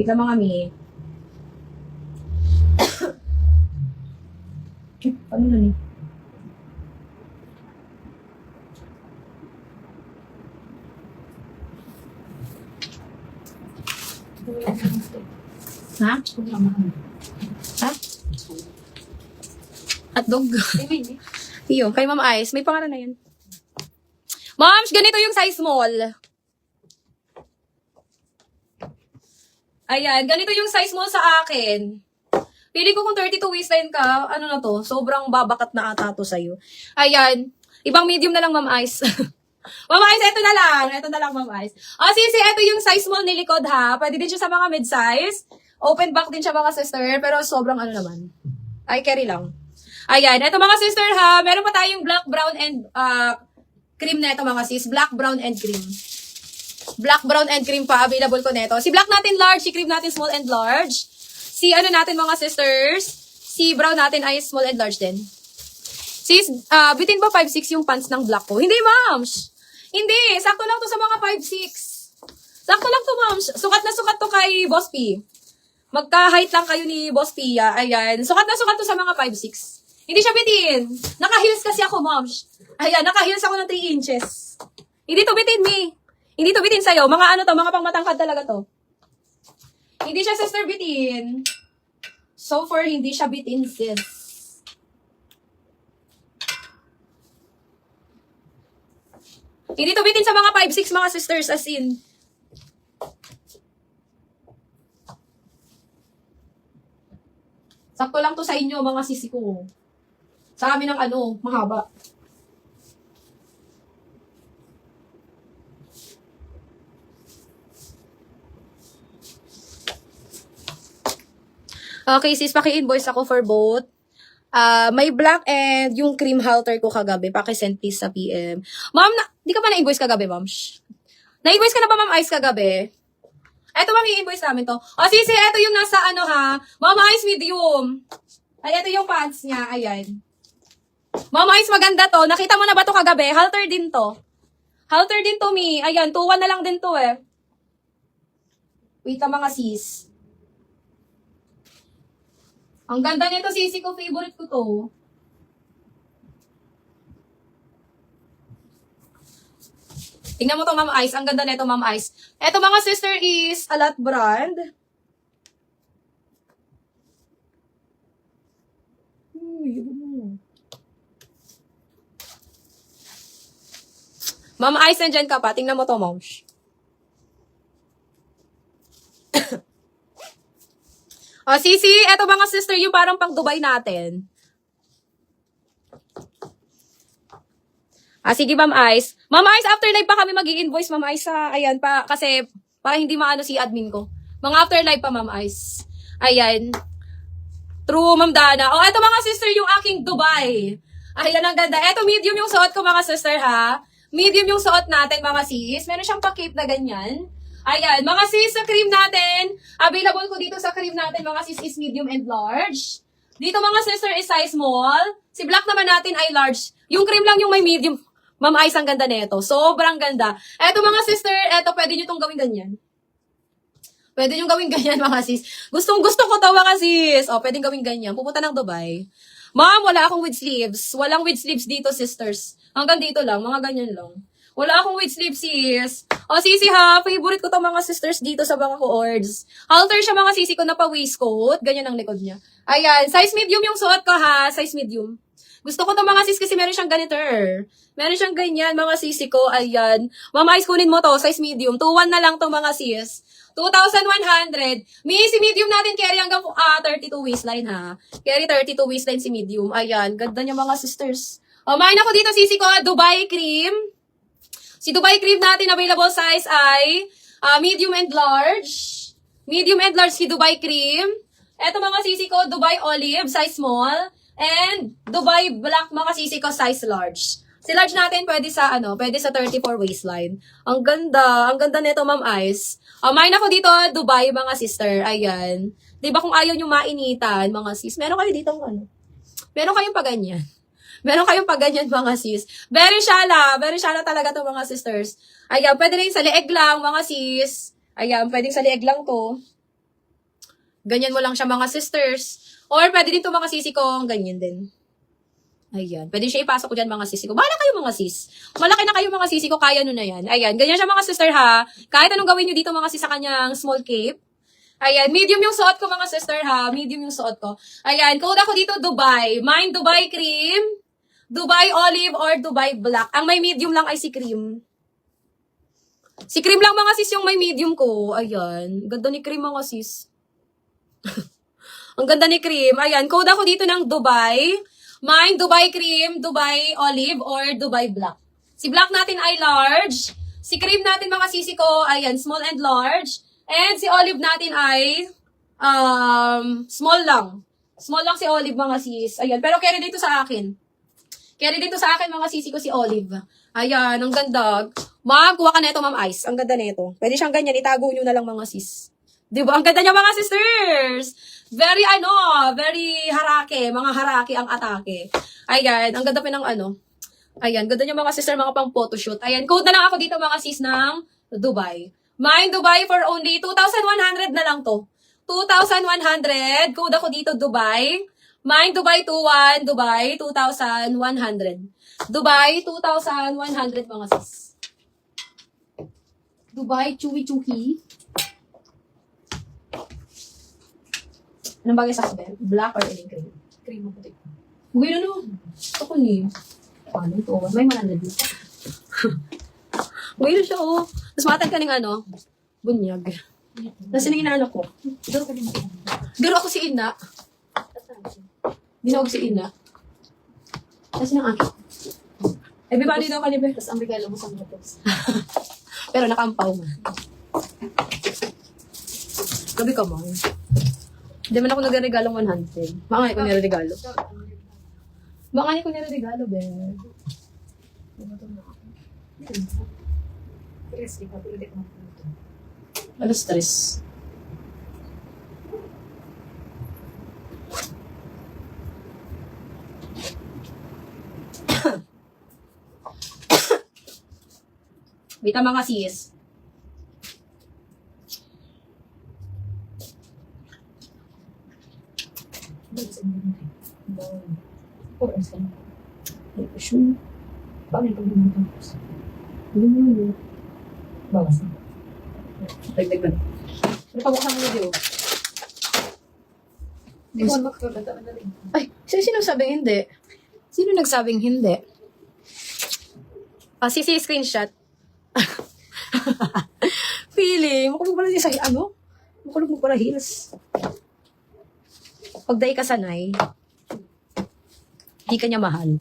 Wait lang mga mi. Ano na ni? Ha? Ha? Hotdog. Iyo, kay Ma'am Ice. May pangalan na yun. Moms, ganito yung size small. Ayan, ganito yung size small sa akin. Pili ko kung 32 waistline ka, ano na to, sobrang babakat na ata to sa'yo. Ayan, ibang medium na lang, Ma'am Ice. Ma'am Ice, eto na lang, Ma'am Ice. O, sisi, eto yung size small ni likod, ha. Pwede din siya sa mga mid-size. Open back din siya, mga sister, pero sobrang ano naman. Ay, carry lang. Ayan, eto mga sister, ha. Meron pa tayong black, brown, and cream na ito, mga sis. Black, brown, and cream. Black, brown, and cream pa. Available ko neto. Si black natin large, si cream natin small and large. Si ano natin mga sisters, si brown natin ay small and large din. Sis, bitin ba 5'6" yung pants ng black ko? Hindi, moms. Hindi, sakto lang to sa mga 5'6". Sakto lang to, moms. Sukat na sukat to kay Boss P. Magka-height lang kayo ni Boss Pia. Ayan, sukat na sukat to sa mga 5'6". Hindi siya bitin. Naka-heels kasi ako, moms. Ayan, naka-heels ako ng 3 inches. Hindi to bitin, me. Hindi to bitin sa'yo. Mga ano to, mga pangmatangkad talaga to. Hindi siya sister bitin. So far, hindi siya bitin, sis. Hindi to bitin sa mga 5'6", mga sisters, as in. Sakto lang to sa inyo, mga sisi ko. Sa amin ng ano, mahaba. Okay, sis, paki-invoice ako for both. May black and yung cream halter ko kagabi. Paki-send please sa PM. Ma'am, di ka pa na-invoice kagabi, ma'am? Na-invoice ka na ba, ma'am Ice, kagabi? Eto, ma'am, i-invoice namin to. O, sisi, eto yung nasa ano, ha? Ma'am Ice, medium. Ay, eto yung pants niya. Ayan. Ma'am Ice, maganda to. Nakita mo na ba to kagabi? Halter din to. Halter din to, mi. Ayan, 2-1 na lang din to, eh. Wait lang, mga sis. Ang ganda nito, sisi ko. Favorite ko to. Tingnan mo to, Ma'am Ice. Ang ganda nito, Ma'am Ice. Eto, mga sister, is Alat brand. Ma'am Ice, nandyan ka pa. Tingnan mo to, moms. O, sisi, eto mga sister, yung parang pang Dubai natin. Sige, Ma'am Ice. Ma'am Ice, after live pa kami mag-i-invoice, Ma'am Ice, ayan pa, kasi, para hindi maano si admin ko. Mga after live pa, Ma'am Ice. Ayan. True, Ma'am Dana. O, eto mga sister, yung aking Dubai. Ayan, ang ganda. Eto, medium yung suot ko, mga sister, ha? Medium yung suot natin, mga sis. Meron siyang pa-cape na ganyan. Ayan, mga sis, sa cream natin, available ko dito sa cream natin, mga sis, is medium and large. Dito, mga sister, is size small. Si black naman natin ay large. Yung cream lang yung may medium. Ma'am Ice, ang ganda nito. Sobrang ganda. Eto, mga sister, eto, pwede nyo itong gawin ganyan. Pwede nyo gawin ganyan, mga sis. Gustong gusto ko to, mga sis. O, pwedeng gawin ganyan. Pupunta ng Dubai. Ma'am, wala akong with sleeves. Walang with sleeves dito, sisters. Hanggang dito lang, mga ganyan lang. Wala akong with sleeves, sis. O, sisi ha, favorite ko to, mga sisters, dito sa mga ko-ords. Halter siya, mga sisi ko, na pa-waistcoat. Ganyan ang likod niya. Ayan, size medium yung suot ko, ha. Size medium. Gusto ko to, mga sis, kasi meron siyang ganito. Meron siyang ganyan, mga sisi ko. Ayan. Mama Ice, kunin mo to, size medium. 2-1 na lang to, mga sis. 2,100. Si medium natin carry hanggang 32 waistline, ha. Carry 32 waistline si medium. Ayan, ganda niya, mga sisters. O, main ako dito, sisi ko, Dubai cream. Si Dubai cream natin, available size ay medium and large. Medium and large si Dubai cream. Eto, mga sisi ko, Dubai olive, size small. And Dubai black, mga sisi ko, size large. Si large natin pwede sa pwede sa 34 waistline. Ang ganda nito, Ma'am Ice. Main ako dito, Dubai, mga sister. Ayan. 'Di ba kung ayaw niyo mainitan, mga sis, meron kayo dito meron kayong paganyan. Meron kayong paganyan, mga sis. Very shala talaga to, mga sisters. Ayan, pwede rin sa leeg lang, mga sis. Ayan, pwedeng sa leeg lang to. Ganyan mo lang siya mga sisters. Or pwede din to mga sisi ko, ganyan din. Ayan. Pwede siya ipasok ko dyan mga sisi ko. Bahala kayo mga sis. Malaki na kayo mga sisi ko, kaya nyo na yan. Ayan. Ganyan siya mga sister ha. Kahit anong gawin nyo dito mga sis sa kanyang small cape. Ayan. Medium yung suot ko mga sister ha. Medium yung suot ko. Ayan. Code ako dito Dubai. Mine Dubai cream. Dubai olive or Dubai black. Ang may medium lang ay si cream. Si cream lang mga sis yung may medium ko. Ayan. Ganda ni cream mga sis. Ang ganda ni cream. Ayan. Code ako dito ng Dubai. Mine, Dubai cream, Dubai olive, or Dubai black. Si black natin ay large. Si cream natin mga sisi ko, ayan, small and large. And si olive natin ay small lang. Small lang si olive mga sis. Ayan, pero carry dito sa akin. Carry dito sa akin mga sisi ko si olive. Ayan, ang ganda. Kuha ka na ito, Ma'am Ice. Ang ganda nito. Pwede siyang ganyan, itago nyo na lang mga sis. Diba? Ang ganda niya mga sisters. Very very harake. Mga harake ang atake. Ayan, ang ganda pa ng Ayan, ganda niya mga sister, mga pang photoshoot. Ayan, code na lang ako dito mga sis ng Dubai. Mine Dubai for only 2,100 na lang to. 2,100. Code ako dito Dubai. Mine Dubai 21, Dubai 2,100. Dubai 2,100 mga sis. Dubai chewy. Anong bagay sa akin? Black or any cream? Cream mo puti. Uy, Ito ko niyo. Ano ito? May mananad dito. Uy, siya Tapos matag ka ng bunyag. Tapos yun ang inaano ko. Garo ako si Ina. Dinawag si Ina. Tapos yun ang akin. Everybody daw kalibre. Tapos ang regalo mo sa mga tips. Pero nakampaw mo. Gabi ka mo. Hindi man ako nagre-regalong 100. Baka nga ko nire-regalo. Baka nga ko nire-regalo, be. Alas stress. Bita mga sis. Paano yung pag-dumutang? Hindi mo yun. Bawas na. Dagdag ba? Pero pabuksan mo video. Hindi ko magkakaganda na rin. Ay, sino sabing hindi? Sino nagsabing hindi? Sisi screenshot. Feeling, makulog pala siya sa makulog mo pala heels. Pag dahi ka sanay, di ka niya mahal.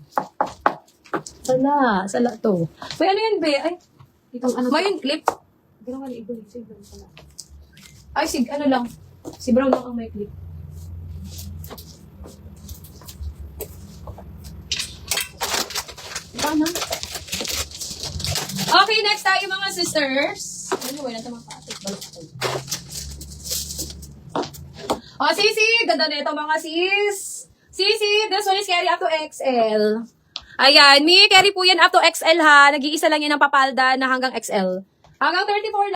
Sala to. May ano yan, be? Ay, may yung clip. Gano'n ka na ibon. Sige, pala. Ay, lang. Si Brown lang ang may clip. Paano? Okay, next tayo mga sisters. Anyway, nasa mga patik. Balik ako. Sisi! Ganda na ito mga sis. Sisi, this one is carry up to XL. Ayan, carry po yan up to XL ha. Nag-iisa lang yan ng papalda na hanggang XL. Hanggang 34 lang.